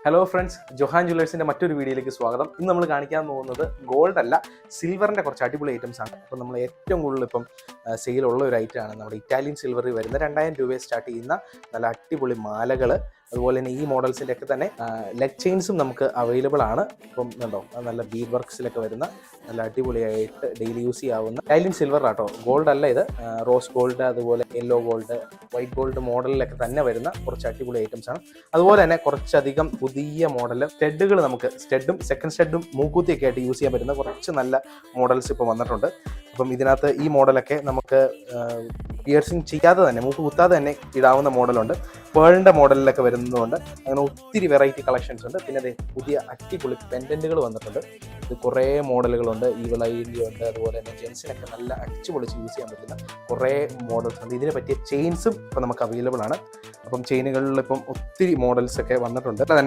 Hello friends, Johan ജ്വല്ലേഴ്സിൻ്റെ മറ്റൊരു വീഡിയോയിലേക്ക് സ്വാഗതം. ഇന്ന് നമ്മൾ കാണിക്കാൻ പോകുന്നത് ഗോൾഡ് അല്ല, സിൽവറിൻ്റെ കുറച്ച് അടിപൊളി ഐറ്റംസ് ആണ്. അപ്പോൾ നമ്മൾ ഏറ്റവും കൂടുതൽ ഇപ്പം സെയിലുള്ള ഒരു ഐറ്റമാണ് നമ്മുടെ ഇറ്റാലിയൻ സിൽവറിൽ വരുന്ന 2000 രൂപയെ സ്റ്റാർട്ട് ചെയ്യുന്ന നല്ല അടിപൊളി മാലകൾ. അതുപോലെ തന്നെ ഈ മോഡൽസിൻ്റെ ഒക്കെ തന്നെ ലെഗ് ചെയിൻസും നമുക്ക് അവൈലബിൾ ആണ്. ഇപ്പം ഉണ്ടോ, നല്ല ബീഡ് വർക്ക്സിലൊക്കെ വരുന്ന നല്ല അടിപൊളിയായിട്ട് ഡെയിലി യൂസ് ചെയ്യാവുന്ന ഇറ്റാലിയൻ സിൽവർ ആട്ടോ, ഗോൾഡ് അല്ല ഇത്. റോസ് ഗോൾഡ്, അതുപോലെ യെല്ലോ ഗോൾഡ്, വൈറ്റ് ഗോൾഡ് മോഡലിലൊക്കെ തന്നെ വരുന്ന കുറച്ച് അടിപൊളി ഐറ്റംസ് ആണ്. അതുപോലെ തന്നെ കുറച്ചധികം പുതിയ മോഡൽ സ്റ്റഡുകൾ, നമുക്ക് സ്റ്റഡും സെക്കൻഡ് സ്റ്റഡും മൂക്കൂത്തിയൊക്കെ ആയിട്ട് യൂസ് ചെയ്യാൻ പറ്റുന്ന കുറച്ച് നല്ല മോഡൽസ് ഇപ്പോൾ വന്നിട്ടുണ്ട്. അപ്പം ഇതിനകത്ത് ഈ മോഡലൊക്കെ നമുക്ക് പിയർസിങ് ചെയ്യാതെ തന്നെ, മൂക്ക് കുത്താതെ തന്നെ ഇടാവുന്ന മോഡലുണ്ട്. പേളിൻ്റെ മോഡലിലൊക്കെ വരുന്നതുകൊണ്ട് അങ്ങനെ ഒത്തിരി വെറൈറ്റി കളക്ഷൻസ് ഉണ്ട്. പിന്നെ അതെ, പുതിയ അടിപൊളി പെൻഡൻറ്റുകൾ വന്നിട്ടുണ്ട്. ഇത് കുറേ മോഡലുകളുണ്ട്. ഈവിൾ ഐൻ്റെ ഉണ്ട്, അതുപോലെ തന്നെ ജെൻസിനൊക്കെ നല്ല അടിച്ചുപൊളിച്ച് യൂസ് ചെയ്യാൻ പറ്റുന്ന കുറേ മോഡൽസ് ഉണ്ട്. ഇതിന് പറ്റിയ ചെയിൻസും ഇപ്പം നമുക്ക് അവൈലബിൾ ആണ്. അപ്പം ചെയിനുകളിൽ ഇപ്പം ഒത്തിരി മോഡൽസ് ഒക്കെ വന്നിട്ടുണ്ട്. തന്നെ